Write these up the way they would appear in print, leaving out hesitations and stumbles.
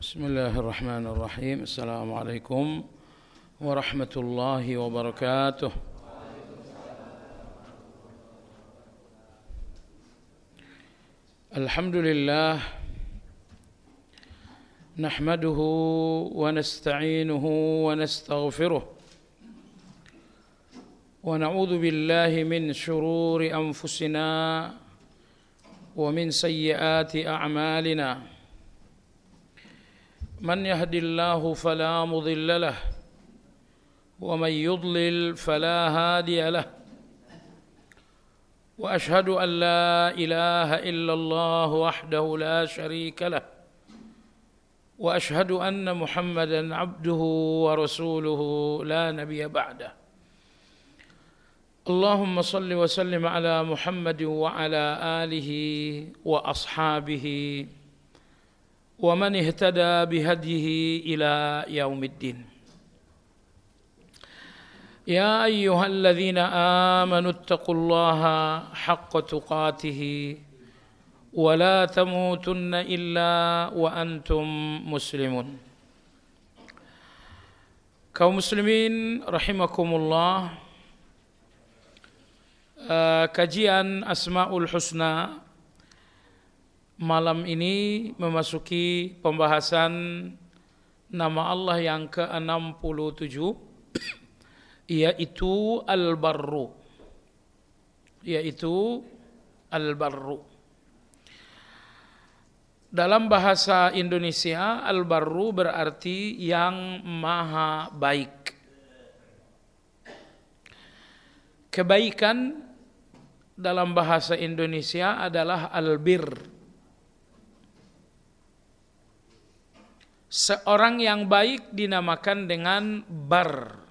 بسم الله الرحمن الرحيم. السلام عليكم ورحمة الله وبركاته. الحمد لله نحمده ونستعينه ونستغفره ونعوذ بالله من شرور أنفسنا ومن سيئات أعمالنا. من يهد الله فلا مضل له ومن يضلل فلا هادي له وأشهد أن لا إله إلا الله وحده لا شريك له وأشهد أن محمدا عبده ورسوله لا نبي بعده. اللهم صل وسلم على محمد وعلى آله وأصحابه ومن اهتدى بهديه إلى يوم الدين. يا أيها الذين آمنوا اتقوا الله حق تقاته ولا تموتن إلا وأنتم مسلمون. Kaum muslimin rahimakumullah, kajian Asmaul Husna malam ini memasuki pembahasan nama Allah yang ke-67, yaitu Al-Barru. Dalam bahasa Indonesia, Al-Barru berarti yang maha baik. Kebaikan dalam bahasa Indonesia adalah al-bir. Seorang yang baik dinamakan dengan bar.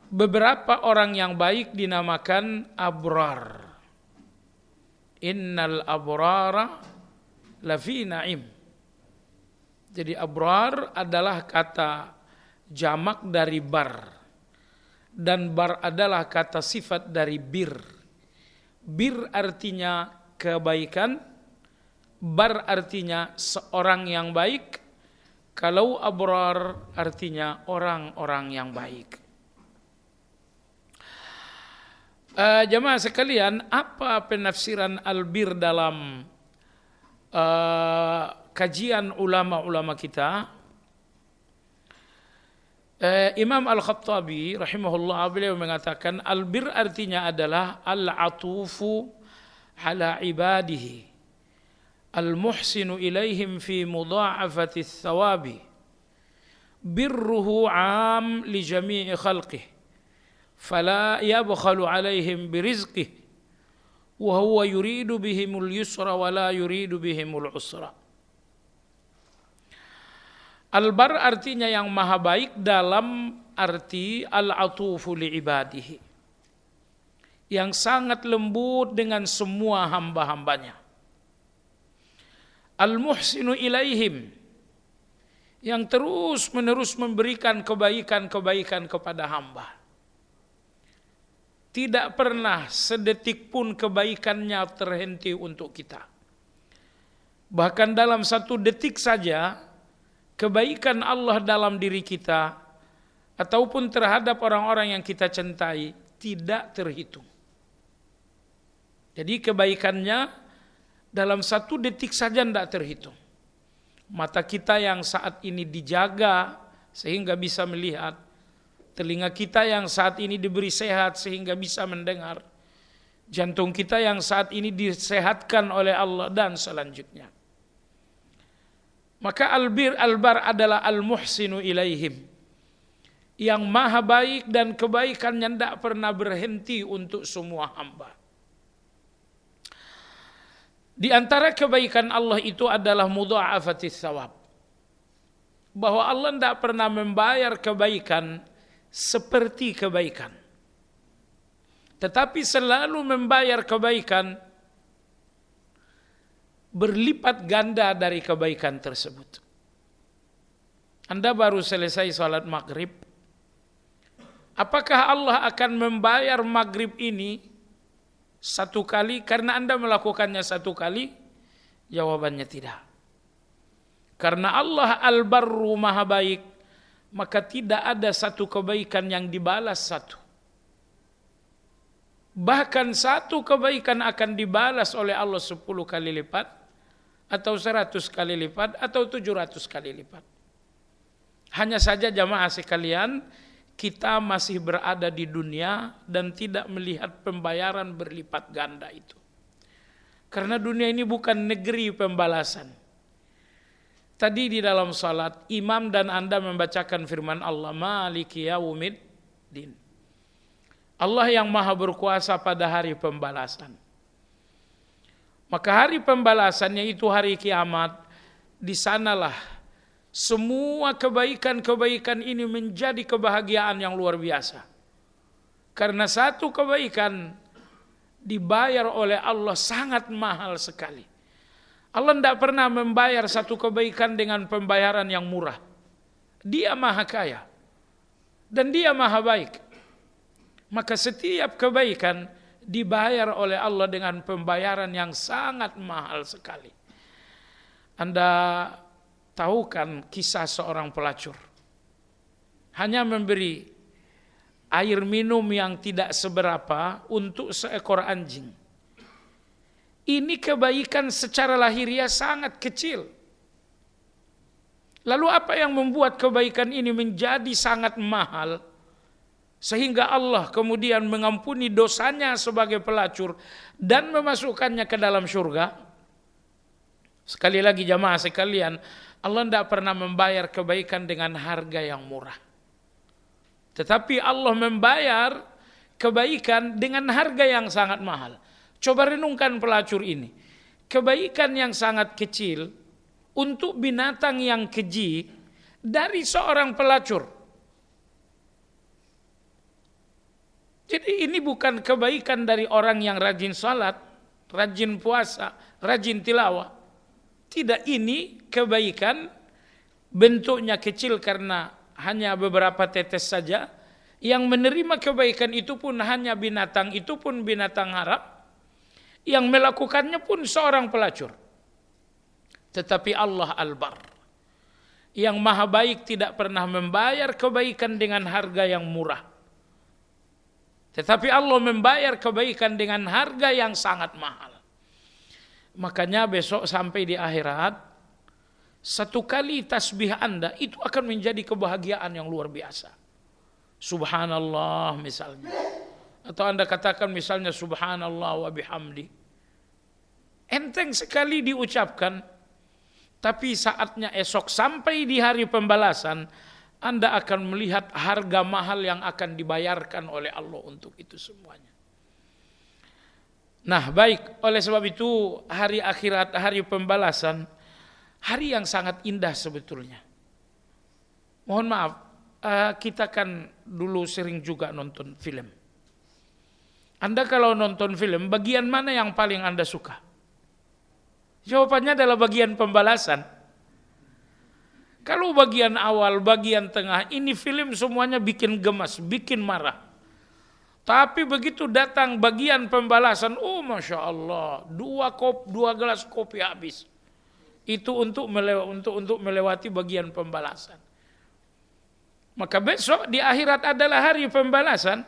Beberapa orang yang baik dinamakan abrar. Innal abrara lafi na'im. Jadi abrar adalah kata jamak dari bar. Dan bar adalah kata sifat dari bir. Bir artinya kebaikan. Bar artinya seorang yang baik. Kalau abrar artinya orang-orang yang baik. Jemaah sekalian, apa penafsiran al-bir dalam kajian ulama-ulama kita? Imam Al-Khattabi rahimahullah beliau mengatakan al-bir artinya adalah al-atufu ala ibadihi al-muhsinu ilaihim fi mudha'afati thawabi birruhu 'am li jami'i khalqihi fala yabkhalu 'alaihim birizqihi wa huwa yuridu bihimul yusra wa la yuridu bihimul usra. Al-bar artinya yang maha baik dalam arti al-atufu li ibadihi, yang sangat lembut dengan semua hamba-hambanya. Al-muhsinu ilaihim, yang terus-menerus memberikan kebaikan-kebaikan kepada hamba. Tidak pernah sedetik pun kebaikannya terhenti untuk kita. Bahkan dalam satu detik saja, kebaikan Allah dalam diri kita ataupun terhadap orang-orang yang kita cintai tidak terhitung. Jadi kebaikannya dalam satu detik saja tidak terhitung. Mata kita yang saat ini dijaga sehingga bisa melihat, telinga kita yang saat ini diberi sehat sehingga bisa mendengar, jantung kita yang saat ini disehatkan oleh Allah dan selanjutnya. Maka al-bar adalah al-muhsinu ilaihim, yang maha baik dan kebaikannya tidak pernah berhenti untuk semua hamba. Di antara kebaikan Allah itu adalah mudha'afatis thawab. Bahwa Allah tidak pernah membayar kebaikan seperti kebaikan, tetapi selalu membayar kebaikan berlipat ganda dari kebaikan tersebut. Anda baru selesai salat maghrib, apakah Allah akan membayar maghrib ini satu kali karena Anda melakukannya satu kali? Jawabannya tidak. Karena Allah Al-Barru Maha Baik, maka tidak ada satu kebaikan yang dibalas satu. Bahkan satu kebaikan akan dibalas oleh Allah 10 kali lipat, atau 100 kali lipat, atau 700 kali lipat. Hanya saja jamaah sekalian, kita masih berada di dunia dan tidak melihat pembayaran berlipat ganda itu. Karena dunia ini bukan negeri pembalasan. Tadi di dalam salat, imam dan Anda membacakan firman Allah, Maliki Yaumiddin. Allah yang maha berkuasa pada hari pembalasan. Maka hari pembalasannya itu hari kiamat, di sanalah semua kebaikan-kebaikan ini menjadi kebahagiaan yang luar biasa. Karena satu kebaikan dibayar oleh Allah sangat mahal sekali. Allah tidak pernah membayar satu kebaikan dengan pembayaran yang murah. Dia maha kaya dan dia maha baik. Maka setiap kebaikan dibayar oleh Allah dengan pembayaran yang sangat mahal sekali. Anda tahu kan kisah seorang pelacur. Hanya memberi air minum yang tidak seberapa untuk seekor anjing. Ini kebaikan secara lahiriah sangat kecil. Lalu apa yang membuat kebaikan ini menjadi sangat mahal? Sehingga Allah kemudian mengampuni dosanya sebagai pelacur dan memasukkannya ke dalam surga. Sekali lagi jamaah sekalian, Allah tidak pernah membayar kebaikan dengan harga yang murah. Tetapi Allah membayar kebaikan dengan harga yang sangat mahal. Coba renungkan pelacur ini. Kebaikan yang sangat kecil untuk binatang yang keji dari seorang pelacur. Jadi ini bukan kebaikan dari orang yang rajin salat, rajin puasa, rajin tilawah. Tidak, ini kebaikan bentuknya kecil karena hanya beberapa tetes saja. Yang menerima kebaikan itu pun hanya binatang, itu pun binatang haram. Yang melakukannya pun seorang pelacur. Tetapi Allah Al-Bar, yang maha baik, tidak pernah membayar kebaikan dengan harga yang murah. Tetapi Allah membayar kebaikan dengan harga yang sangat mahal. Makanya besok sampai di akhirat, satu kali tasbih Anda itu akan menjadi kebahagiaan yang luar biasa. Subhanallah misalnya. Atau Anda katakan misalnya Subhanallah wa bihamdi. Enteng sekali diucapkan, tapi saatnya esok sampai di hari pembalasan, Anda akan melihat harga mahal yang akan dibayarkan oleh Allah untuk itu semuanya. Nah baik, oleh sebab itu hari akhirat, hari pembalasan, hari yang sangat indah sebetulnya. Mohon maaf, kita kan dulu sering juga nonton film. Anda kalau nonton film, bagian mana yang paling Anda suka? Jawabannya adalah bagian pembalasan. Kalau bagian awal, bagian tengah, ini film semuanya bikin gemas, bikin marah. Tapi begitu datang bagian pembalasan, oh Masya Allah, dua gelas kopi habis. Itu untuk melewati bagian pembalasan. Maka besok di akhirat adalah hari pembalasan.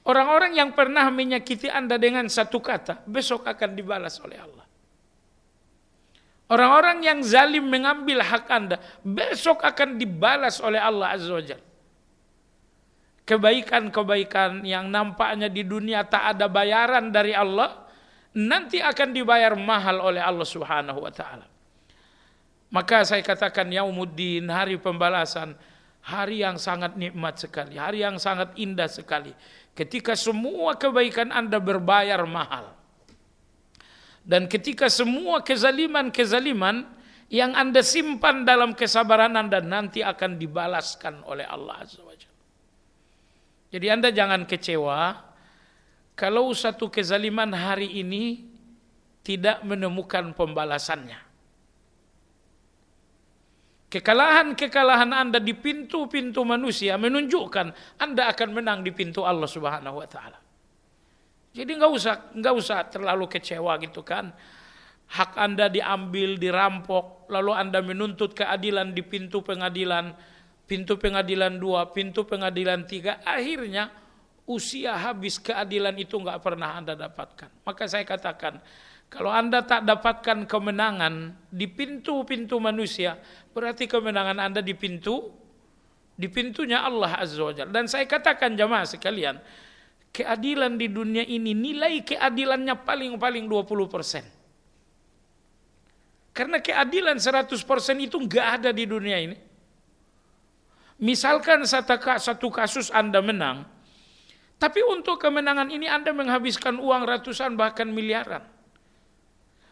Orang-orang yang pernah menyakiti Anda dengan satu kata, besok akan dibalas oleh Allah. Orang-orang yang zalim mengambil hak Anda, besok akan dibalas oleh Allah Azza wa Jalla. Kebaikan-kebaikan yang nampaknya di dunia tak ada bayaran dari Allah, nanti akan dibayar mahal oleh Allah Subhanahu wa taala. Maka saya katakan Yaumuddin, hari pembalasan, hari yang sangat nikmat sekali, hari yang sangat indah sekali. Ketika semua kebaikan Anda berbayar mahal. Dan ketika semua kezaliman yang Anda simpan dalam kesabaran Anda nanti akan dibalaskan oleh Allah Azza wa Jalla. Jadi Anda jangan kecewa kalau satu kezaliman hari ini tidak menemukan pembalasannya. Kekalahan-kekalahan Anda di pintu-pintu manusia menunjukkan Anda akan menang di pintu Allah Subhanahu wa taala. Jadi enggak usah terlalu kecewa gitu kan. hak Anda diambil, dirampok, lalu Anda menuntut keadilan di pintu pengadilan 2, pintu pengadilan 3, akhirnya usia habis, keadilan itu nggak pernah Anda dapatkan. Maka saya katakan, kalau Anda tak dapatkan kemenangan di pintu-pintu manusia, berarti kemenangan Anda di pintunya Allah Azza wa Jalla. Dan saya katakan jamaah sekalian, keadilan di dunia ini nilai keadilannya paling-paling 20%. Karena keadilan 100% itu nggak ada di dunia ini. Misalkan satu kasus Anda menang, tapi untuk kemenangan ini Anda menghabiskan uang ratusan bahkan miliaran.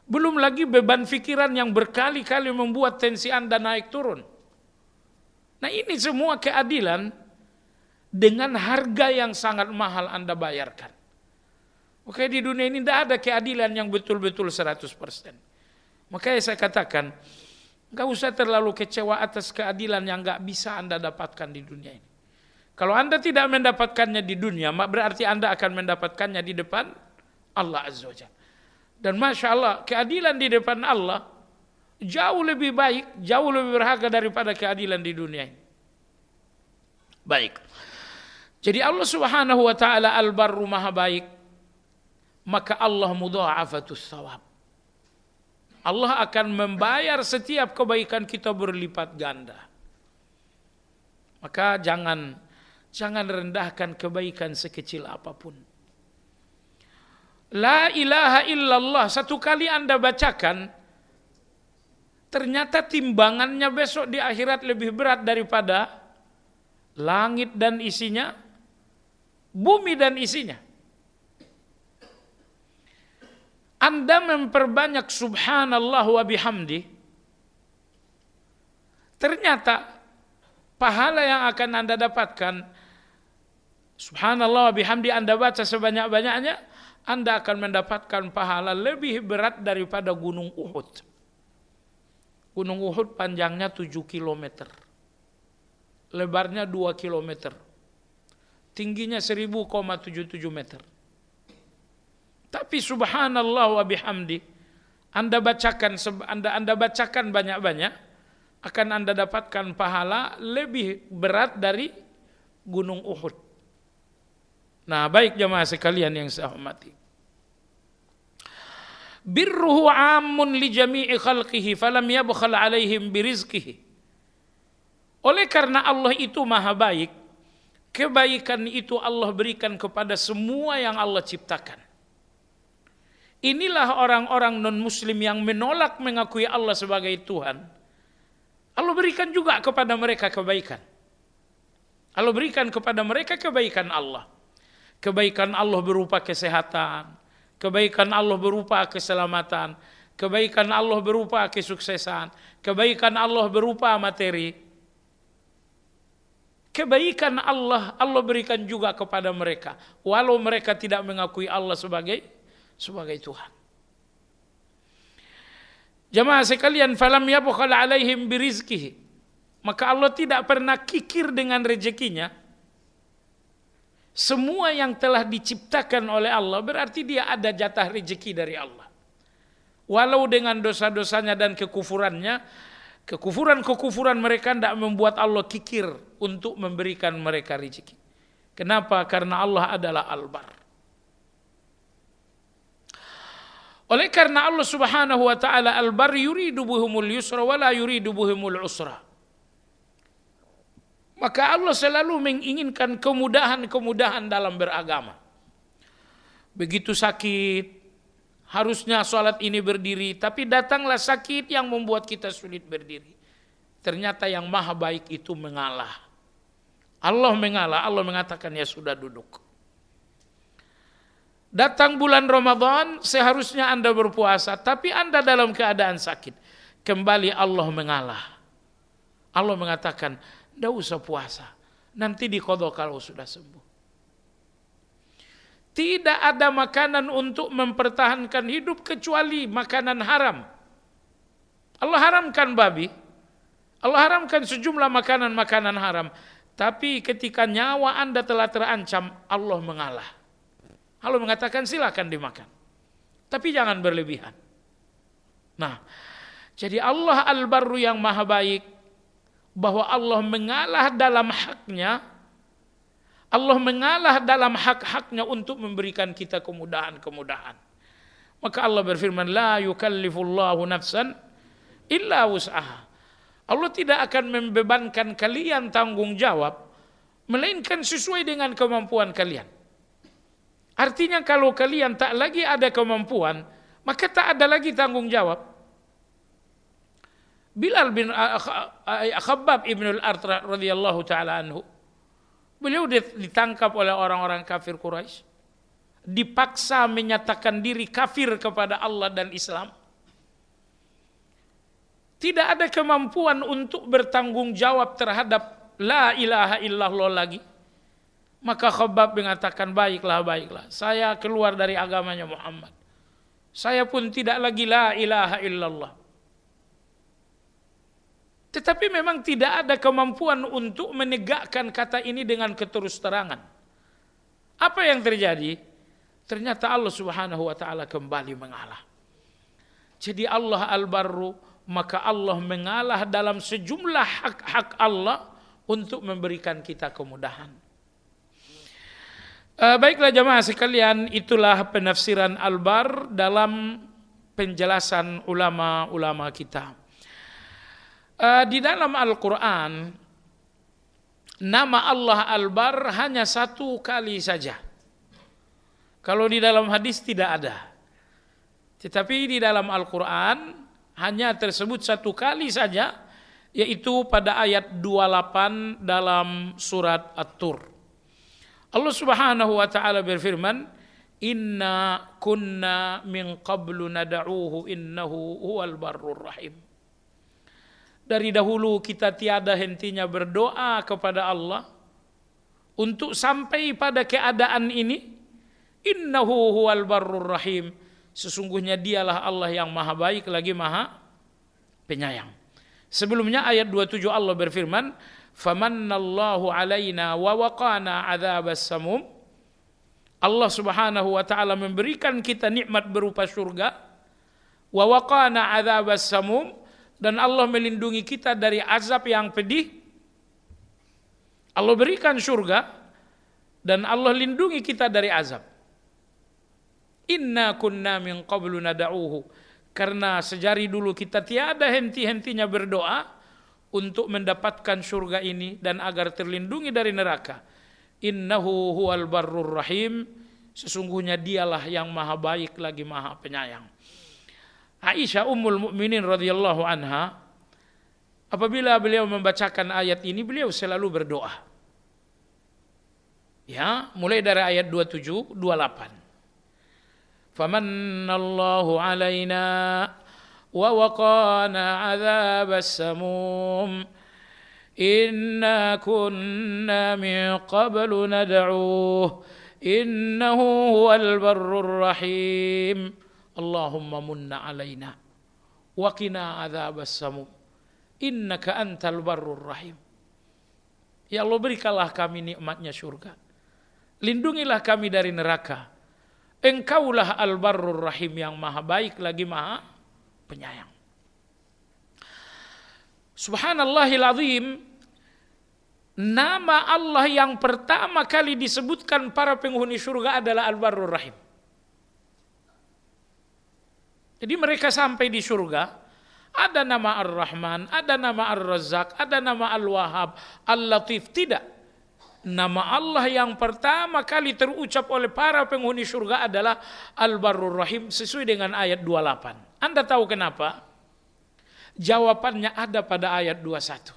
Belum lagi beban pikiran yang berkali-kali membuat tensi Anda naik turun. Nah, ini semua keadilan dengan harga yang sangat mahal Anda bayarkan. Oke, di dunia ini tidak ada keadilan yang betul-betul 100%. Makanya saya katakan, nggak usah terlalu kecewa atas keadilan yang nggak bisa Anda dapatkan di dunia ini. Kalau Anda tidak mendapatkannya di dunia, berarti Anda akan mendapatkannya di depan Allah Azza wa Jalla. Dan Masya Allah, keadilan di depan Allah jauh lebih baik, jauh lebih berharga daripada keadilan di dunia ini. Baik. Jadi Allah Subhanahu wa taala Al-Barru, Maha baik, maka Allah mudha'afatus shawab. Allah akan membayar setiap kebaikan kita berlipat ganda. Maka jangan rendahkan kebaikan sekecil apapun. La ilaha illallah, satu kali Anda bacakan, ternyata timbangannya besok di akhirat lebih berat daripada langit dan isinya, bumi dan isinya. Anda memperbanyak subhanallah wa bihamdi, ternyata pahala yang akan Anda dapatkan, subhanallah wa bihamdi Anda baca sebanyak-banyaknya, Anda akan mendapatkan pahala lebih berat daripada Gunung Uhud. Gunung Uhud panjangnya 7 km. Lebarnya 2 km. Tingginya 1000,77 meter. Tapi subhanallah wa bihamdi, Anda bacakan banyak-banyak, akan Anda dapatkan pahala lebih berat dari Gunung Uhud. Nah, baik jemaah sekalian yang saya hormati. Birruhu amun li jami'i khalqihi falam yabkhal alaihim birizqihi. Oleh karena Allah itu maha baik, kebaikan itu Allah berikan kepada semua yang Allah ciptakan. Inilah orang-orang non-muslim yang menolak mengakui Allah sebagai Tuhan. Allah berikan juga kepada mereka kebaikan. Allah berikan kepada mereka kebaikan Allah. Kebaikan Allah berupa kesehatan, kebaikan Allah berupa keselamatan, kebaikan Allah berupa kesuksesan, kebaikan Allah berupa materi. Kebaikan Allah berikan juga kepada mereka, walau mereka tidak mengakui Allah sebagai Tuhan. Jamaah sekalian, falam yabkhal alaihim birizqihi, maka Allah tidak pernah kikir dengan rezekinya. Semua yang telah diciptakan oleh Allah berarti dia ada jatah rezeki dari Allah. Walau dengan dosa-dosanya dan kekufurannya, kekufuran mereka tidak membuat Allah kikir untuk memberikan mereka rezeki. Kenapa? Karena Allah adalah Al-Bar. Oleh karena Allah Subhanahu wa taala Al-Bar, yuridu bihumul yusra wa la yuridu bihumul usra. Maka Allah selalu menginginkan kemudahan-kemudahan dalam beragama. Begitu sakit, harusnya sholat ini berdiri, tapi datanglah sakit yang membuat kita sulit berdiri. Ternyata yang maha baik itu mengalah. Allah mengalah, Allah mengatakan ya sudah duduk. Datang bulan Ramadan, seharusnya Anda berpuasa, tapi Anda dalam keadaan sakit. Kembali Allah mengalah. Allah mengatakan, tidak usah puasa, nanti diqadha kalau sudah sembuh. Tidak ada makanan untuk mempertahankan hidup kecuali makanan haram. Allah haramkan babi, Allah haramkan sejumlah makanan-makanan haram. Tapi ketika nyawa Anda telah terancam, Allah mengalah. Allah mengatakan silakan dimakan, tapi jangan berlebihan. Nah, jadi Allah Al-Barru yang maha baik, bahwa Allah mengalah dalam haknya, Allah mengalah dalam hak-haknya untuk memberikan kita kemudahan-kemudahan. Maka Allah berfirman, la yukallifullahu nafsan illa wus'aha. Allah tidak akan membebankan kalian tanggung jawab, melainkan sesuai dengan kemampuan kalian. Artinya kalau kalian tak lagi ada kemampuan, maka tak ada lagi tanggung jawab. Bilal bin Khabbab ibn al-Art radhiyallahu ta'ala anhu, beliau ditangkap oleh orang-orang kafir Quraisy, dipaksa menyatakan diri kafir kepada Allah dan Islam. Tidak ada kemampuan untuk bertanggung jawab terhadap la ilaha illallah lagi. Maka Khabbab mengatakan, baiklah, saya keluar dari agamanya Muhammad. Saya pun tidak lagi la ilaha illallah. Tetapi memang tidak ada kemampuan untuk menegakkan kata ini dengan keterus-terangan. Apa yang terjadi? Ternyata Allah Subhanahu wa taala kembali mengalah. Jadi Allah Al-Barru, maka Allah mengalah dalam sejumlah hak-hak Allah untuk memberikan kita kemudahan. Baiklah jamaah sekalian, itulah penafsiran Al-Barr dalam penjelasan ulama-ulama kita. Di dalam Al-Quran, nama Allah Al-Barr hanya satu kali saja. Kalau di dalam hadis tidak ada. Tetapi di dalam Al-Quran hanya tersebut satu kali saja, yaitu pada ayat 28 dalam surat At-Tur. Allah Subhanahu wa taala berfirman, "Inna kunna min qablu nad'uuhu innahu huwal barrur rahim." Dari dahulu kita tiada hentinya berdoa kepada Allah untuk sampai pada keadaan ini. Innahu huwal barrur rahim. Sesungguhnya dialah Allah yang maha baik lagi maha penyayang. Sebelumnya ayat 27 Allah berfirman, "Famannallahu alaina wa waqana adzabas samum." Allah Subhanahu wa taala memberikan kita nikmat berupa surga, wa waqana adzabas samum, dan Allah melindungi kita dari azab yang pedih. Allah berikan surga dan Allah lindungi kita dari azab. Inna kunna min qablu nad'uuhu. Karena sejari dulu kita tiada henti-hentinya berdoa untuk mendapatkan surga ini dan agar terlindungi dari neraka. Innahu huwal barrur rahim. Sesungguhnya dialah yang maha baik lagi maha penyayang. Aisyah Ummul Mukminin radhiyallahu anha, apabila beliau membacakan ayat ini, beliau selalu berdoa. Ya, mulai dari ayat 27, 28. Famannallahu alaina wa waqana adzabas samum. Inna kunna min qablu nad'uuh. Innahu huwal barrur rahim. Allahumma munna alaina wa qina adzabas samum. Innaka antal barrur rahim. Ya Allah, berikanlah kami nikmatnya surga. Lindungilah kami dari neraka. Engkaulah al-barrur rahim, yang maha baik lagi maha penyayang. Subhanallahil azim. Nama Allah yang pertama kali disebutkan para penghuni surga adalah al-barrur rahim. Jadi mereka sampai di surga, ada nama Ar-Rahman, ada nama Ar-Razzaq, ada nama Al-Wahhab, Al-Latif. Tidak. Nama Allah yang pertama kali terucap oleh para penghuni surga adalah Al-Barrur Rahim, sesuai dengan ayat 28. Anda tahu kenapa? Jawabannya ada pada ayat 21.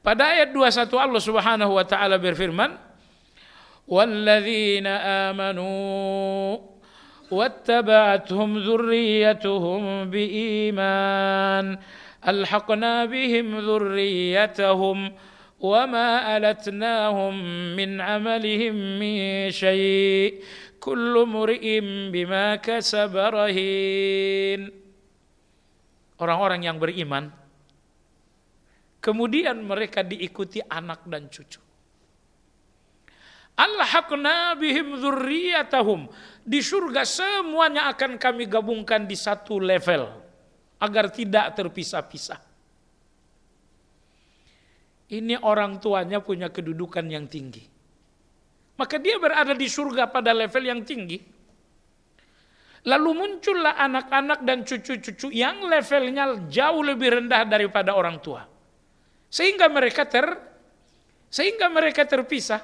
Pada ayat 21 Allah Subhanahu wa taala berfirman, "Walladzina amanu واتبعتهم ذريتهم بإيمان ألحقنا بهم ذريتهم وما ألتناهم من عملهم من شيء كل امرئ بما كسب رهين." Orang-orang yang beriman, kemudian mereka diikuti anak dan cucu. Alhaqna bihim dzurriyyatahum. Di surga semuanya akan kami gabungkan di satu level agar tidak terpisah-pisah. Ini orang tuanya punya kedudukan yang tinggi. Maka dia berada di surga pada level yang tinggi. Lalu muncullah anak-anak dan cucu-cucu yang levelnya jauh lebih rendah daripada orang tua. Sehingga mereka terpisah.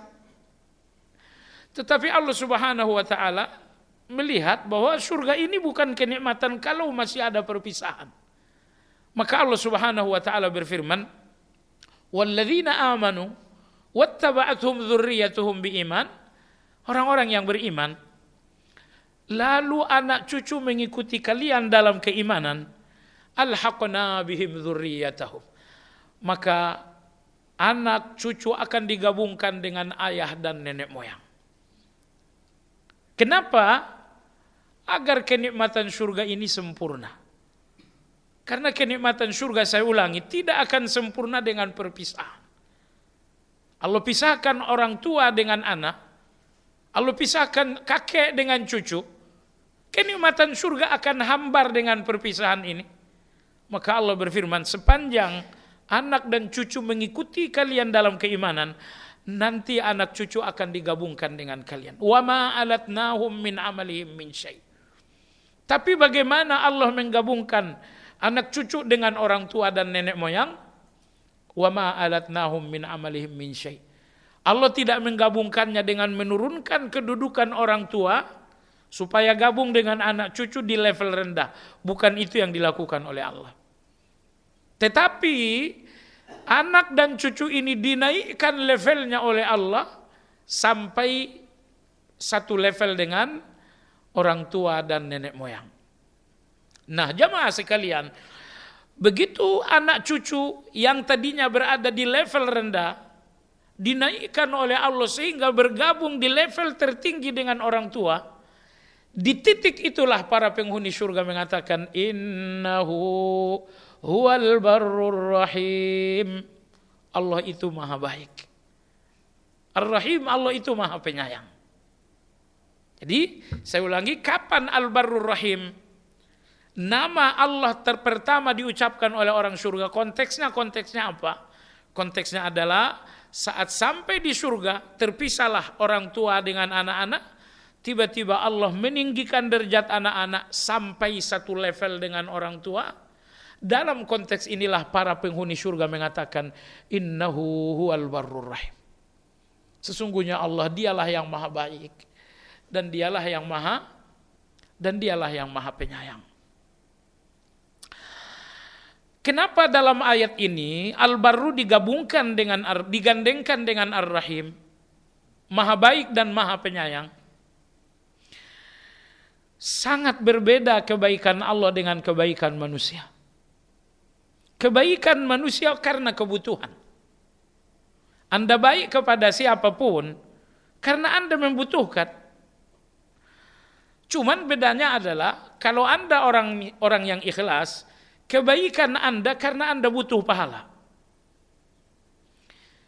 Tetapi Allah Subhanahu wa taala melihat bahwa surga ini bukan kenikmatan kalau masih ada perpisahan. Maka Allah Subhanahu wa taala berfirman, "Walladzina amanu wattaba'athum dzurriyyatuhum biiman." Orang-orang yang beriman lalu anak cucu mengikuti kalian dalam keimanan, alhaqna bihim dzurriyyatahum. Maka anak cucu akan digabungkan dengan ayah dan nenek moyang. Kenapa? Agar kenikmatan surga ini sempurna. Karena kenikmatan surga, saya ulangi, tidak akan sempurna dengan perpisahan. Allah pisahkan orang tua dengan anak, Allah pisahkan kakek dengan cucu, kenikmatan surga akan hambar dengan perpisahan ini. Maka Allah berfirman, sepanjang anak dan cucu mengikuti kalian dalam keimanan, nanti anak cucu akan digabungkan dengan kalian. Wa ma alatnahum min amalihim min syai'. Tapi bagaimana Allah menggabungkan anak cucu dengan orang tua dan nenek moyang? Wa ma alatnahum min amalihim min syai'. Allah tidak menggabungkannya dengan menurunkan kedudukan orang tua supaya gabung dengan anak cucu di level rendah. Bukan itu yang dilakukan oleh Allah. Tetapi anak dan cucu ini dinaikkan levelnya oleh Allah sampai satu level dengan orang tua dan nenek moyang. Nah, jamaah sekalian, begitu anak cucu yang tadinya berada di level rendah dinaikkan oleh Allah sehingga bergabung di level tertinggi dengan orang tua, di titik itulah para penghuni surga mengatakan, innahu huwal barrur rahim. Allah itu maha baik. Ar-Rahim, Allah itu maha penyayang. Jadi saya ulangi, kapan Al-Barrur Rahim? Nama Allah pertama diucapkan oleh orang surga. Konteksnya apa? Konteksnya adalah saat sampai di surga, terpisahlah orang tua dengan anak-anak. Tiba-tiba Allah meninggikan derajat anak-anak sampai satu level dengan orang tua. Dalam konteks inilah para penghuni surga mengatakan, innahu huwal barrur rahim. Sesungguhnya Allah dialah yang maha baik dan dialah yang maha penyayang. Kenapa dalam ayat ini Al-Barru digandengkan dengan Ar-Rahim, maha baik dan maha penyayang? Sangat berbeda kebaikan Allah dengan kebaikan manusia. Kebaikan manusia karena kebutuhan. Anda baik kepada siapapun karena Anda membutuhkan. Cuman bedanya adalah kalau Anda orang yang ikhlas, kebaikan Anda karena Anda butuh pahala.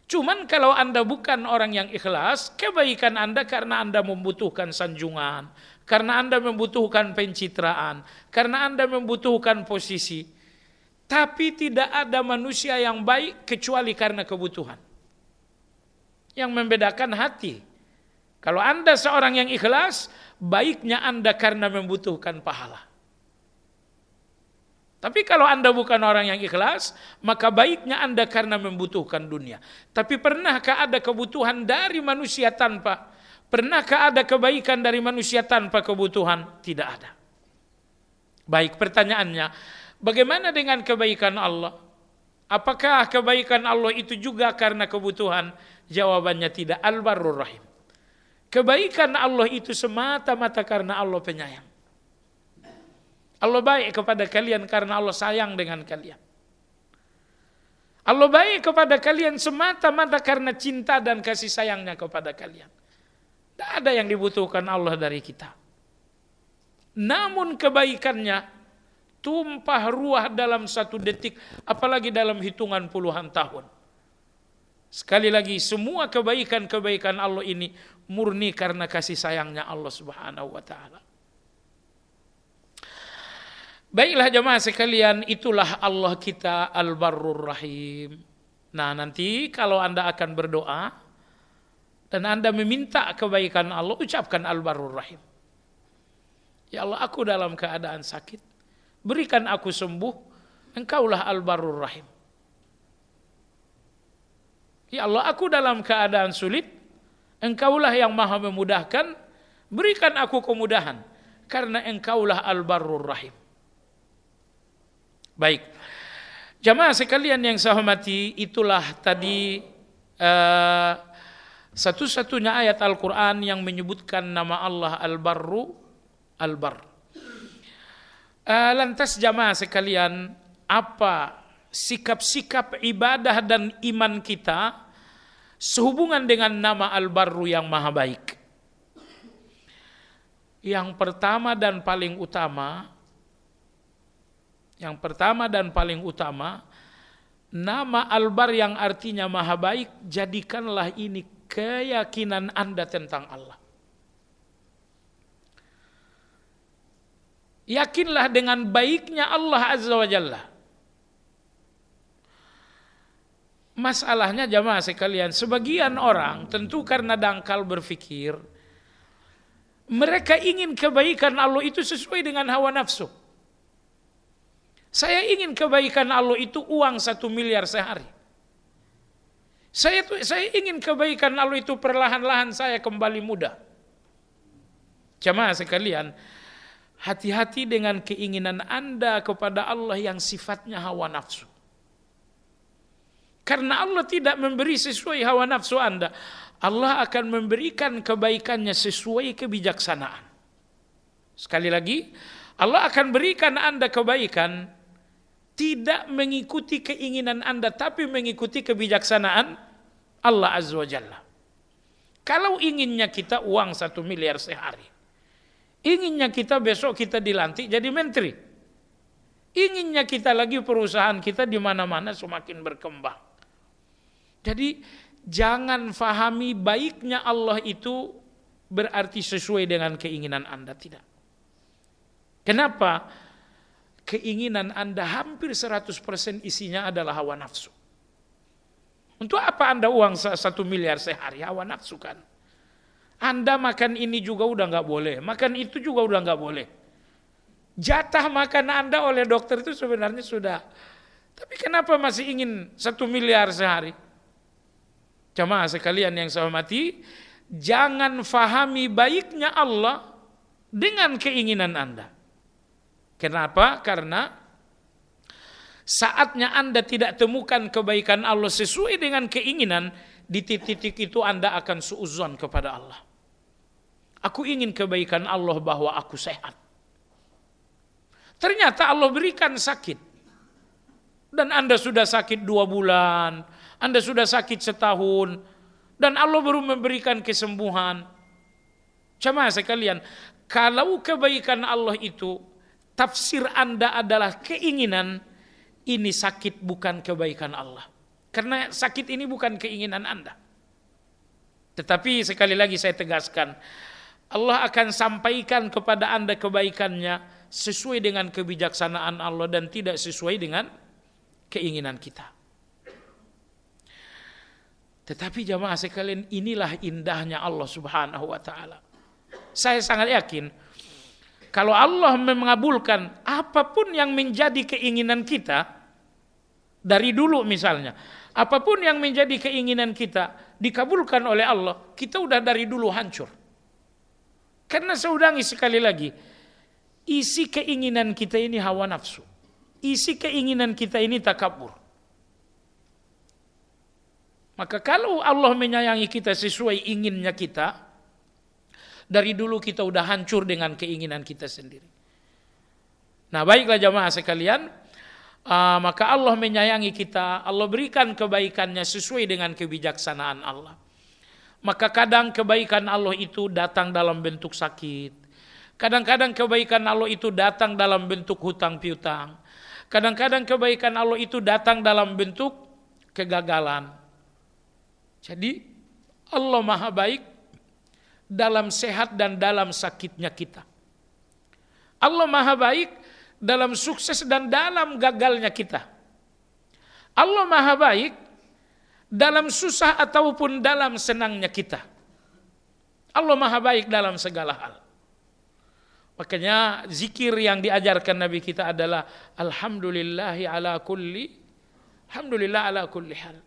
Cuman kalau Anda bukan orang yang ikhlas, kebaikan Anda karena Anda membutuhkan sanjungan, karena Anda membutuhkan pencitraan, karena Anda membutuhkan posisi. Tapi tidak ada manusia yang baik kecuali karena kebutuhan. Yang membedakan hati. Kalau Anda seorang yang ikhlas, baiknya Anda karena membutuhkan pahala. Tapi kalau Anda bukan orang yang ikhlas, maka baiknya Anda karena membutuhkan dunia. Tapi pernahkah ada kebutuhan dari manusia tanpa? Pernahkah ada kebaikan dari manusia tanpa kebutuhan? Tidak ada. Baik, pertanyaannya, bagaimana dengan kebaikan Allah? Apakah kebaikan Allah itu juga karena kebutuhan? Jawabannya tidak. Al-Barrur Rahim. Kebaikan Allah itu semata-mata karena Allah penyayang. Allah baik kepada kalian karena Allah sayang dengan kalian. Allah baik kepada kalian semata-mata karena cinta dan kasih sayangnya kepada kalian. Tidak ada yang dibutuhkan Allah dari kita. Namun kebaikannya tumpah ruah dalam satu detik, apalagi dalam hitungan puluhan tahun. Sekali lagi, semua kebaikan-kebaikan Allah ini murni karena kasih sayangnya Allah Subhanahu wa taala. Baiklah jemaah sekalian, itulah Allah kita Al-Barrur Rahim. Nah, nanti kalau Anda akan berdoa dan Anda meminta kebaikan Allah, ucapkan Al-Barrur Rahim. Ya Allah, aku dalam keadaan sakit, berikan aku sembuh, Engkaulah Al-Barrur Rahim. Ya Allah, aku dalam keadaan sulit, Engkaulah yang maha memudahkan, berikan aku kemudahan, karena Engkaulah Al-Barrur Rahim. Baik, jamaah sekalian yang saya hormati, itulah tadi satu-satunya ayat Al-Quran yang menyebutkan nama Allah Al-Barru, Al-Barr. Lantas jamaah sekalian, apa sikap-sikap ibadah dan iman kita sehubungan dengan nama Al-Barru yang maha baik? Yang pertama dan paling utama, nama Al-Barr yang artinya maha baik, jadikanlah ini keyakinan Anda tentang Allah. Yakinlah dengan baiknya Allah Azza wa Jalla. Masalahnya jamaah sekalian, sebagian orang tentu karena dangkal berpikir, mereka ingin kebaikan Allah itu sesuai dengan hawa nafsu. Saya ingin kebaikan Allah itu uang 1 miliar sehari. Saya ingin kebaikan Allah itu perlahan-lahan saya kembali muda. Jamaah sekalian, hati-hati dengan keinginan Anda kepada Allah yang sifatnya hawa nafsu. Karena Allah tidak memberi sesuai hawa nafsu Anda, Allah akan memberikan kebaikannya sesuai kebijaksanaan. Sekali lagi, Allah akan berikan Anda kebaikan tidak mengikuti keinginan Anda, tapi mengikuti kebijaksanaan Allah Azza wa Jalla. Kalau inginnya kita uang 1 miliar sehari, inginnya kita besok kita dilantik jadi menteri, inginnya kita lagi perusahaan kita di mana-mana semakin berkembang. Jadi jangan fahami baiknya Allah itu berarti sesuai dengan keinginan Anda, tidak. Kenapa? Keinginan Anda hampir 100% isinya adalah hawa nafsu. Untuk apa Anda uang 1 miliar sehari? Hawa nafsu kan. Anda makan ini juga udah nggak boleh, makan itu juga udah nggak boleh. Jatah makan Anda oleh dokter itu sebenarnya sudah. Tapi kenapa masih ingin 1 miliar sehari? Jamaah sekalian yang saya hormati, jangan fahami baiknya Allah dengan keinginan Anda. Kenapa? Karena saatnya Anda tidak temukan kebaikan Allah sesuai dengan keinginan, di titik itu Anda akan suudzon kepada Allah. Aku ingin kebaikan Allah bahwa aku sehat. Ternyata Allah berikan sakit. Dan Anda sudah sakit 2 bulan, Anda sudah sakit setahun, dan Allah baru memberikan kesembuhan. Jamaah sekalian, kalau kebaikan Allah itu tafsir Anda adalah keinginan, ini sakit bukan kebaikan Allah. Karena sakit ini bukan keinginan Anda. Tetapi sekali lagi saya tegaskan, Allah akan sampaikan kepada Anda kebaikannya sesuai dengan kebijaksanaan Allah dan tidak sesuai dengan keinginan kita. Tetapi jamaah sekalian, inilah indahnya Allah Subhanahu wa taala. Saya sangat yakin kalau Allah mengabulkan apapun yang menjadi keinginan kita dari dulu misalnya, apapun yang menjadi keinginan kita dikabulkan oleh Allah, kita udah dari dulu hancur. Karena saya ulangi sekali lagi, isi keinginan kita ini hawa nafsu. Isi keinginan kita ini takabur. Maka kalau Allah menyayangi kita sesuai inginnya kita, dari dulu kita udah hancur dengan keinginan kita sendiri. Nah baiklah jamaah sekalian, maka Allah menyayangi kita, Allah berikan kebaikannya sesuai dengan kebijaksanaan Allah. Maka kadang kebaikan Allah itu datang dalam bentuk sakit. Kadang-kadang kebaikan Allah itu datang dalam bentuk hutang piutang. Kadang-kadang kebaikan Allah itu datang dalam bentuk kegagalan. Jadi Allah Maha baik dalam sehat dan dalam sakitnya kita. Allah Maha baik dalam sukses dan dalam gagalnya kita. Allah Maha baik dalam susah ataupun dalam senangnya kita. Allah Maha baik dalam segala hal. Makanya zikir yang diajarkan Nabi kita adalah alhamdulillah ala kulli hal.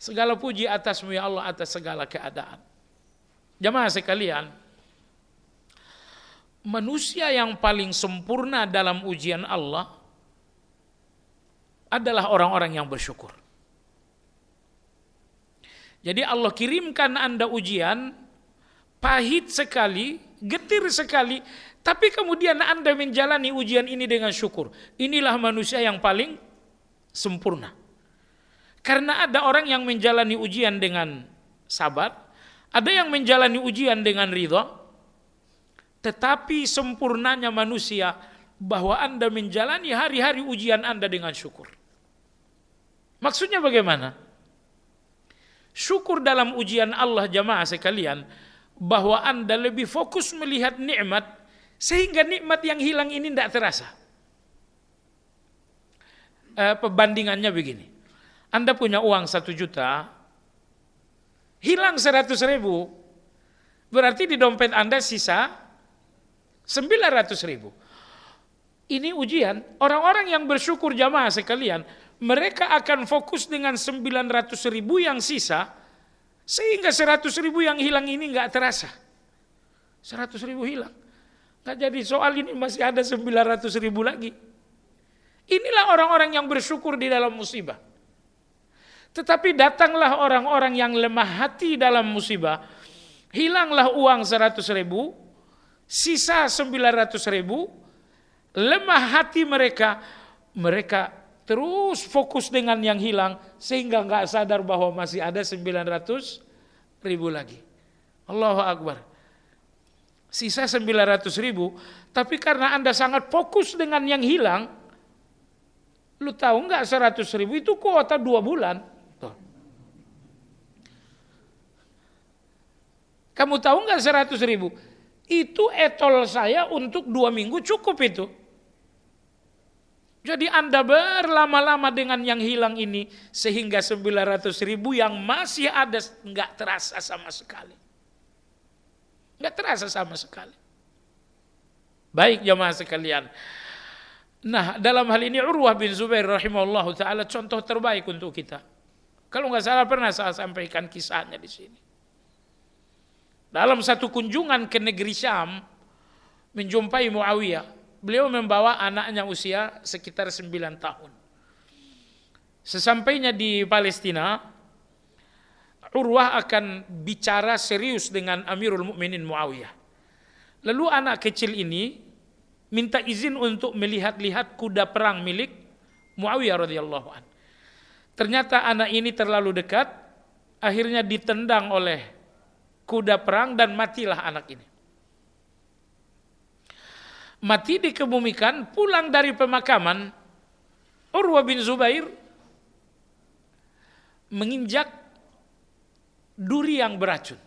Segala puji atasmu ya Allah atas segala keadaan. Jamaah sekalian, manusia yang paling sempurna dalam ujian Allah adalah orang-orang yang bersyukur. Jadi Allah kirimkan Anda ujian, pahit sekali, getir sekali, tapi kemudian Anda menjalani ujian ini dengan syukur. Inilah manusia yang paling sempurna. Karena ada orang yang menjalani ujian dengan sabar, ada yang menjalani ujian dengan ridha, tetapi sempurnanya manusia bahwa Anda menjalani hari-hari ujian Anda dengan syukur. Maksudnya bagaimana? Syukur dalam ujian Allah jamaah sekalian, bahwa Anda lebih fokus melihat nikmat, sehingga nikmat yang hilang ini tidak terasa. Perbandingannya begini. Anda punya uang 1 juta, hilang 100.000, berarti di dompet Anda sisa 900.000. Ini ujian. Orang-orang yang bersyukur jamaah sekalian, mereka akan fokus dengan 900.000 yang sisa, sehingga 100.000 yang hilang ini nggak terasa. 100.000 hilang. Nggak jadi soal, ini masih ada 900.000 lagi. Inilah orang-orang yang bersyukur di dalam musibah. Tetapi datanglah orang-orang yang lemah hati dalam musibah, hilanglah uang 100.000, sisa 900.000, lemah hati mereka terus fokus dengan yang hilang, sehingga nggak sadar bahwa masih ada 900.000 lagi. Allahu Akbar. Sisa 900.000, tapi karena Anda sangat fokus dengan yang hilang, lu tahu nggak 100.000 itu kuota 2 bulan. Kamu tahu nggak 100.000? Itu etol saya untuk 2 minggu cukup itu. Jadi Anda berlama-lama dengan yang hilang ini, sehingga 900.000 yang masih ada nggak terasa sama sekali. Nggak terasa sama sekali. Baik jamaah sekalian. Nah, dalam hal ini Urwah bin Zubair rahimahullahu taala contoh terbaik untuk kita. Kalau nggak salah pernah saya sampaikan kisahnya di sini. Dalam satu kunjungan ke negeri Syam, menjumpai Muawiyah. Beliau membawa anaknya usia sekitar 9 tahun. Sesampainya di Palestina, Urwah akan bicara serius dengan Amirul Mukminin Muawiyah. Lalu anak kecil ini minta izin untuk melihat-lihat kuda perang milik Muawiyah radhiyallahu an. Ternyata anak ini terlalu dekat, akhirnya ditendang oleh kuda perang dan matilah anak ini. Mati dikebumikan, pulang dari pemakaman, Urwah bin Zubair menginjak duri yang beracun.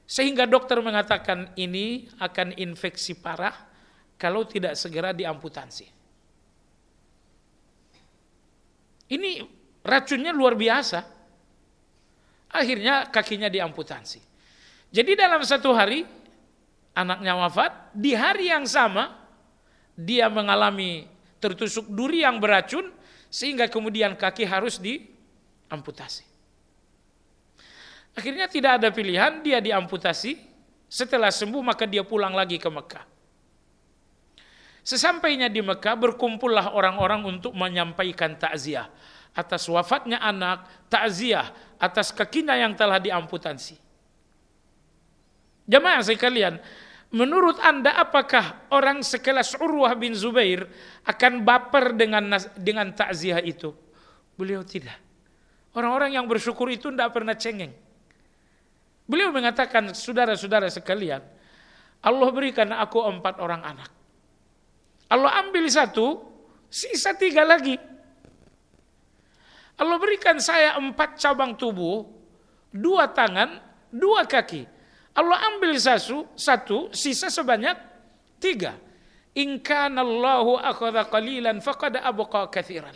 Sehingga dokter mengatakan ini akan infeksi parah kalau tidak segera diamputasi. Ini racunnya luar biasa. Akhirnya kakinya diamputasi. Jadi dalam 1 hari anaknya wafat, di hari yang sama dia mengalami tertusuk duri yang beracun, sehingga kemudian kaki harus diamputasi. Akhirnya tidak ada pilihan, dia diamputasi. Setelah sembuh maka dia pulang lagi ke Mekah. Sesampainya di Mekah, berkumpullah orang-orang untuk menyampaikan takziah atas wafatnya anak, takziah atas kakinya yang telah diamputasi. Jamaah sekalian, menurut Anda apakah orang sekelas Urwah bin Zubair akan baper dengan takziah itu? Beliau tidak. Orang-orang yang bersyukur itu tidak pernah cengeng. Beliau mengatakan, saudara-saudara sekalian, Allah berikan aku 4 orang anak. Allah ambil 1, sisa 3 lagi. Allah berikan saya 4 cabang tubuh, 2 tangan, 2 kaki. Allah ambil satu, sisa sebanyak 3. In kana Allahu akhadha qalilan faqad abqa katsiran.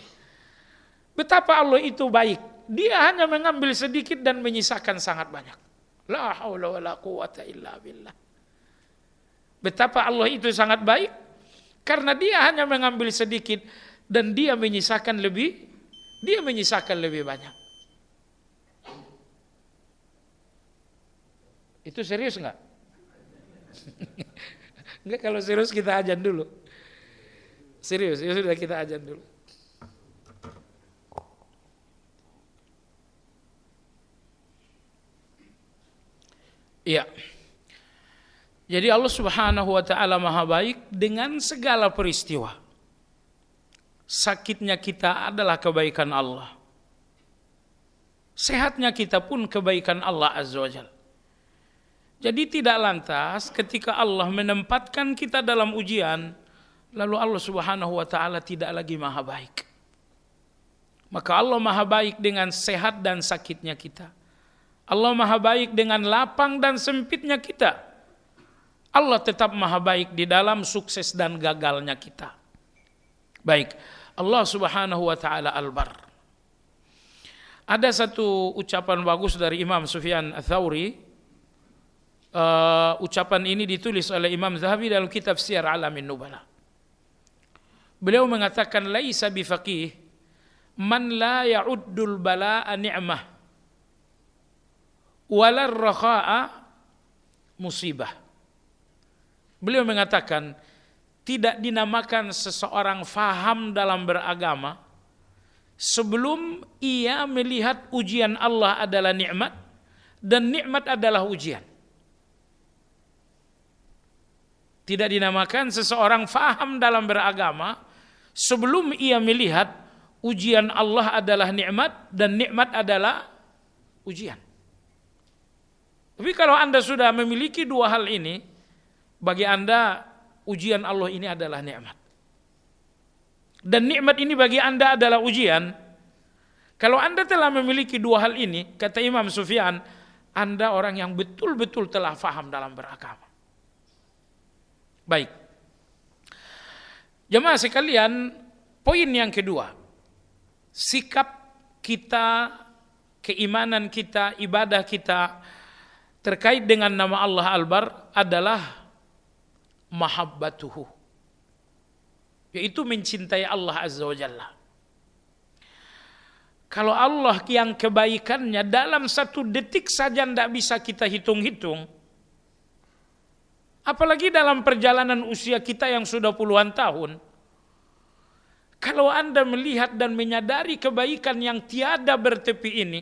Betapa Allah itu baik. Dia hanya mengambil sedikit dan menyisakan sangat banyak. La haula wala quwata illa billah. Betapa Allah itu sangat baik karena dia hanya mengambil sedikit dan dia menyisakan lebih banyak. Itu serius enggak? Enggak, kalau serius kita ajan dulu. Serius, ya sudah kita ajan dulu. Iya. Jadi Allah Subhanahu wa taala Maha baik dengan segala peristiwa. Sakitnya kita adalah kebaikan Allah. Sehatnya kita pun kebaikan Allah Azza wa Jalla. Jadi tidak lantas ketika Allah menempatkan kita dalam ujian, lalu Allah Subhanahu wa taala tidak lagi Maha baik. Maka Allah Maha baik dengan sehat dan sakitnya kita. Allah Maha baik dengan lapang dan sempitnya kita. Allah tetap Maha baik di dalam sukses dan gagalnya kita. Baik, Allah Subhanahu wa taala Al-Barr. Ada satu ucapan bagus dari Imam Sufyan Ats-Tsauri. Ucapan ini ditulis oleh Imam Zahabi dalam kitab Siyar Alamin Nubala. Beliau mengatakan laisa bifaqih man la ya'uddul bala'a ni'mah walar rakha'a musibah. Beliau mengatakan tidak dinamakan seseorang faham dalam beragama sebelum ia melihat ujian Allah adalah nikmat dan nikmat adalah ujian. Tidak dinamakan seseorang faham dalam beragama sebelum ia melihat ujian Allah adalah nikmat dan nikmat adalah ujian. Tapi kalau Anda sudah memiliki 2 hal ini, bagi Anda ujian Allah ini adalah nikmat. Dan nikmat ini bagi Anda adalah ujian. Kalau Anda telah memiliki 2 hal ini, kata Imam Sufyan, Anda orang yang betul-betul telah faham dalam beragama. Baik. Jemaah sekalian, poin yang kedua. Sikap kita, keimanan kita, ibadah kita terkait dengan nama Allah Al-Barr adalah mahabbatuhu, yaitu mencintai Allah Azza wa Jalla. Kalau Allah yang kebaikannya dalam 1 detik saja tidak bisa kita hitung-hitung, apalagi dalam perjalanan usia kita yang sudah puluhan tahun. Kalau Anda melihat dan menyadari kebaikan yang tiada bertepi ini,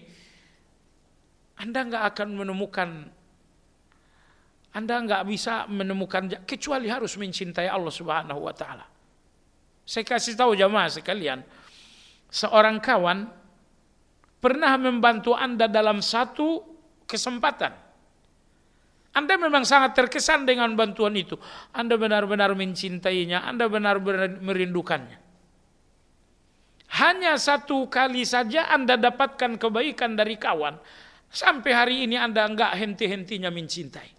Anda nggak bisa menemukan kecuali harus mencintai Allah Subhanahu wa taala. Saya kasih tahu jamaah sekalian, seorang kawan pernah membantu Anda dalam 1 kesempatan. Anda memang sangat terkesan dengan bantuan itu. Anda benar-benar mencintainya, Anda benar-benar merindukannya. Hanya 1 kali saja Anda dapatkan kebaikan dari kawan, sampai hari ini Anda enggak henti-hentinya mencintai.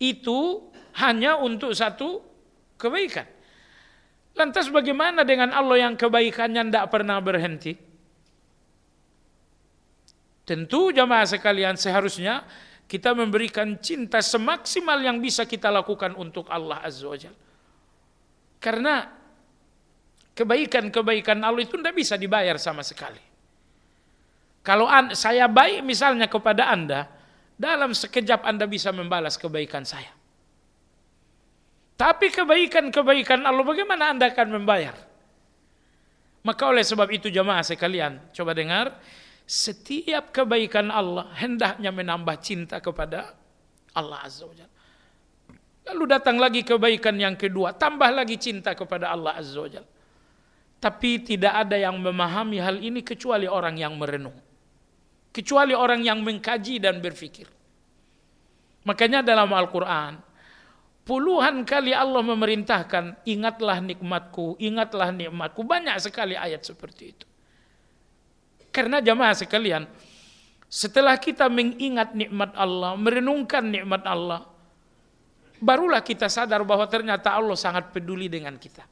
Itu hanya untuk 1 kebaikan. Lantas bagaimana dengan Allah yang kebaikannya tidak pernah berhenti? Tentu jamaah sekalian seharusnya kita memberikan cinta semaksimal yang bisa kita lakukan untuk Allah Azza wa Jalla. Karena kebaikan-kebaikan Allah itu tidak bisa dibayar sama sekali. Kalau saya baik misalnya kepada Anda, dalam sekejap Anda bisa membalas kebaikan saya. Tapi kebaikan-kebaikan Allah bagaimana Anda akan membayar? Maka oleh sebab itu jamaah sekalian, coba dengar, setiap kebaikan Allah hendaknya menambah cinta kepada Allah Azza wa Jalla. Lalu datang lagi kebaikan yang kedua, tambah lagi cinta kepada Allah Azza wa Jalla. Tapi tidak ada yang memahami hal ini kecuali orang yang merenung. Kecuali orang yang mengkaji dan berfikir. Makanya dalam Al-Quran, puluhan kali Allah memerintahkan, ingatlah nikmatku, ingatlah nikmatku. Banyak sekali ayat seperti itu. Karena jamaah sekalian, setelah kita mengingat nikmat Allah, merenungkan nikmat Allah, barulah kita sadar bahwa ternyata Allah sangat peduli dengan kita.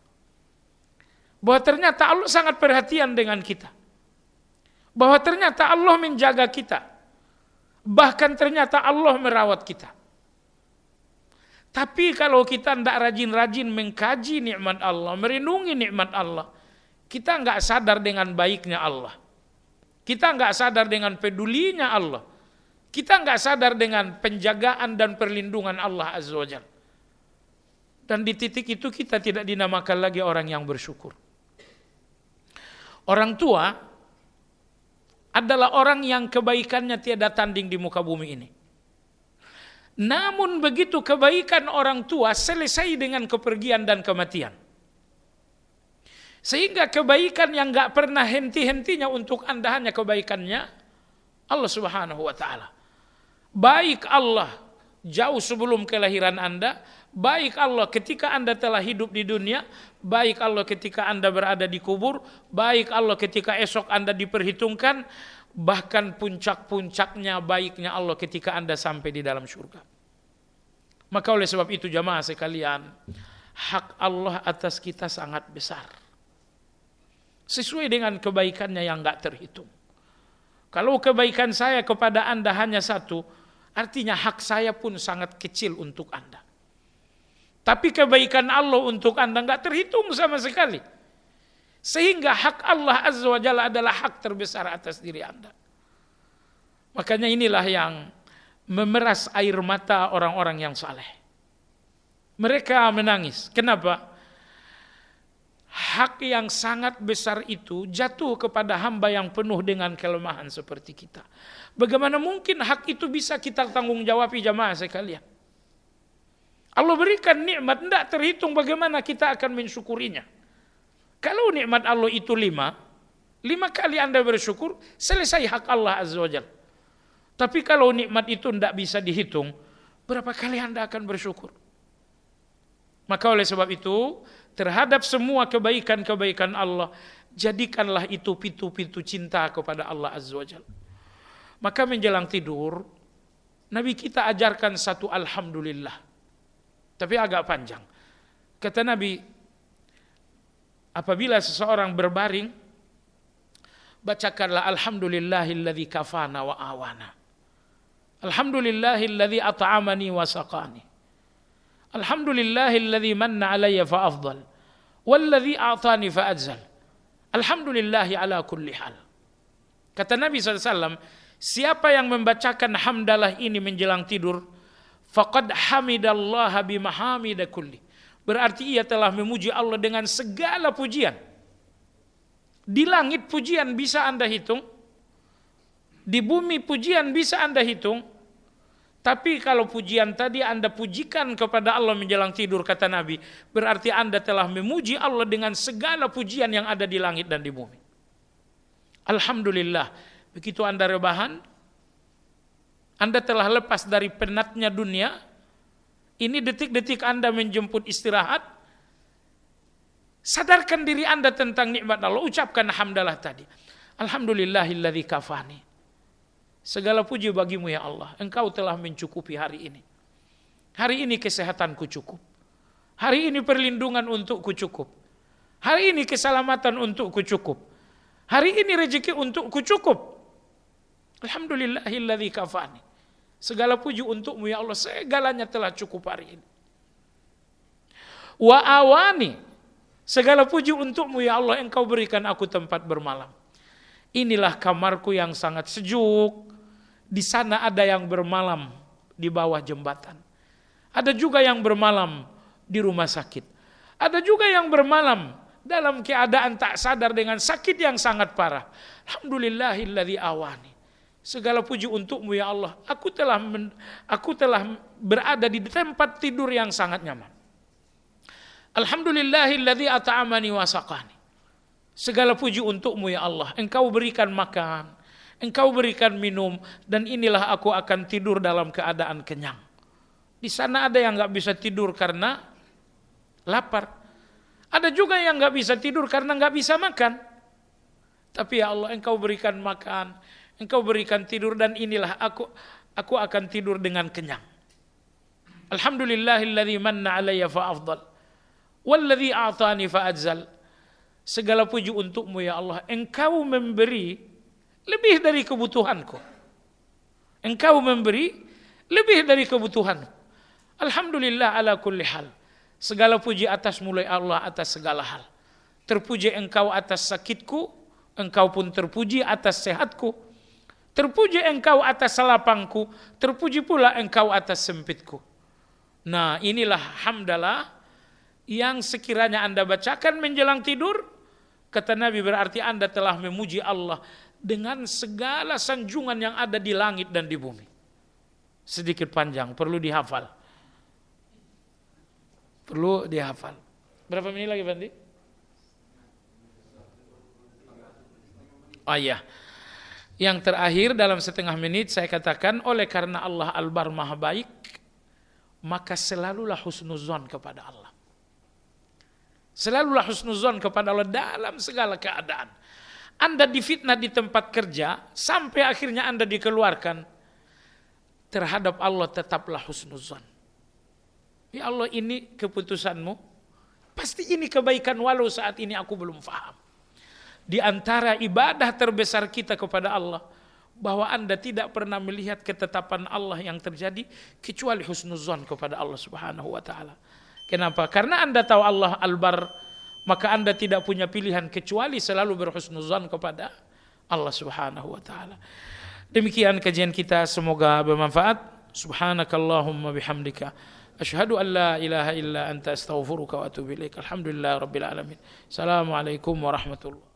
Bahwa ternyata Allah sangat perhatian dengan kita. Bahwa ternyata Allah menjaga kita. Bahkan ternyata Allah merawat kita. Tapi kalau kita tidak rajin-rajin mengkaji nikmat Allah, merenungi nikmat Allah, kita nggak sadar dengan baiknya Allah. Kita nggak sadar dengan pedulinya Allah. Kita nggak sadar dengan penjagaan dan perlindungan Allah Azza wa Jalla. Dan di titik itu kita tidak dinamakan lagi orang yang bersyukur. Orang tua adalah orang yang kebaikannya tiada tanding di muka bumi ini. Namun begitu kebaikan orang tua selesai dengan kepergian dan kematian. Sehingga kebaikan yang gak pernah henti-hentinya untuk Anda hanya kebaikannya Allah Subhanahu wa ta'ala. Baik Allah jauh sebelum kelahiran Anda, baik Allah ketika Anda telah hidup di dunia, baik Allah ketika Anda berada di kubur, baik Allah ketika esok Anda diperhitungkan, bahkan puncak-puncaknya baiknya Allah ketika Anda sampai di dalam surga. Maka oleh sebab itu jamaah sekalian, hak Allah atas kita sangat besar. Sesuai dengan kebaikannya yang gak terhitung. Kalau kebaikan saya kepada Anda hanya satu, artinya hak saya pun sangat kecil untuk Anda. Tapi kebaikan Allah untuk Anda gak terhitung sama sekali. Sehingga hak Allah Azza wa Jalla adalah hak terbesar atas diri Anda. Makanya inilah yang memeras air mata orang-orang yang saleh. Mereka menangis. Kenapa? Hak yang sangat besar itu jatuh kepada hamba yang penuh dengan kelemahan seperti kita. Bagaimana mungkin hak itu bisa kita tanggung jawabi jamaah sekalian? Allah berikan nikmat tidak terhitung, bagaimana kita akan mensyukurinya? Kalau nikmat Allah itu 5 kali Anda bersyukur, selesai hak Allah Azza wa Jalla. Tapi kalau nikmat itu tidak bisa dihitung, berapa kali Anda akan bersyukur? Maka oleh sebab itu, terhadap semua kebaikan-kebaikan Allah, jadikanlah itu pintu-pintu cinta kepada Allah Azza wa Jalla. Maka menjelang tidur, Nabi kita ajarkan satu alhamdulillah. Tapi agak panjang. Kata Nabi, apabila seseorang berbaring, bacakanlah alhamdulillahilladzi kafana wa awana. Alhamdulillahilladzi at'amani wa saqani. Alhamdulillahilladzi manna alayya fa afdal. Walladzi a'tani fa adzal. Alhamdulillahi ala kulli hal. Kata Nabi SAW, siapa yang membacakan hamdalah ini menjelang tidur, faqad hamidallaha bimahamida kulli. Berarti ia telah memuji Allah dengan segala pujian. Di langit pujian bisa Anda hitung, di bumi pujian bisa Anda hitung. Tapi kalau pujian tadi Anda pujikan kepada Allah menjelang tidur, kata Nabi, berarti Anda telah memuji Allah dengan segala pujian yang ada di langit dan di bumi. Alhamdulillah, begitu Anda rebahan, Anda telah lepas dari penatnya dunia, ini detik-detik Anda menjemput istirahat, sadarkan diri Anda tentang nikmat Allah, ucapkan hamdalah tadi. Alhamdulillahilladzi kafani. Segala puji bagimu ya Allah, Engkau telah mencukupi hari ini. Hari ini kesehatanku cukup. Hari ini perlindungan untukku cukup. Hari ini keselamatan untukku cukup. Hari ini rezeki untukku cukup. Alhamdulillahilladzi kafani. Segala puji untukmu ya Allah, segalanya telah cukup hari ini. Wa awani. Segala puji untukmu ya Allah, Engkau berikan aku tempat bermalam. Inilah kamarku yang sangat sejuk. Di sana ada yang bermalam di bawah jembatan. Ada juga yang bermalam di rumah sakit. Ada juga yang bermalam dalam keadaan tak sadar dengan sakit yang sangat parah. Alhamdulillahilladzi awani. Segala puji untukmu ya Allah. Aku telah berada di tempat tidur yang sangat nyaman. Alhamdulillahilladzi at'amani wa saqani. Segala puji untukmu ya Allah. Engkau berikan makan, Engkau berikan minum, dan inilah aku akan tidur dalam keadaan kenyang. Di sana ada yang gak bisa tidur karena lapar. Ada juga yang gak bisa tidur karena gak bisa makan. Tapi ya Allah, Engkau berikan makan, Engkau berikan tidur, dan inilah aku akan tidur dengan kenyang. Alhamdulillahilladzi manna alayya fa afdal walladzi a'tani fa adzal. Segala puji untukmu ya Allah, Engkau memberi lebih dari kebutuhanku. Engkau memberi lebih dari kebutuhanku. Alhamdulillah ala kulli hal. Segala puji atas mulai Allah atas segala hal. Terpuji Engkau atas sakitku, Engkau pun terpuji atas sehatku. Terpuji Engkau atas lapangku, terpuji pula Engkau atas sempitku. Nah, inilah hamdalah yang sekiranya Anda bacakan menjelang tidur, kata Nabi, berarti Anda telah memuji Allah dengan segala sanjungan yang ada di langit dan di bumi. Sedikit panjang, perlu dihafal. Perlu dihafal. Berapa menit lagi, Bandi? Oh iya. Yang terakhir dalam setengah menit saya katakan, oleh karena Allah Al-Bar Maha Baik, maka selalulah husnuzon kepada Allah. Selalulah husnuzon kepada Allah dalam segala keadaan. Anda difitnah di tempat kerja, sampai akhirnya Anda dikeluarkan, terhadap Allah tetaplah husnuzon. Ya Allah, ini keputusanmu, pasti ini kebaikan walau saat ini aku belum paham. Di antara ibadah terbesar kita kepada Allah, bahwa Anda tidak pernah melihat ketetapan Allah yang terjadi kecuali husnuzon kepada Allah Subhanahu wa taala. Kenapa? Karena Anda tahu Allah Al-Bar, maka Anda tidak punya pilihan kecuali selalu berhusnuzon kepada Allah Subhanahu wa taala. Demikian kajian kita, semoga bermanfaat. Subhanakallahumma bihamdika asyhadu an la ilaha illa anta astaghfiruka wa atubu ilaik. Alhamdulillah rabbil alamin. Assalamualaikum warahmatullahi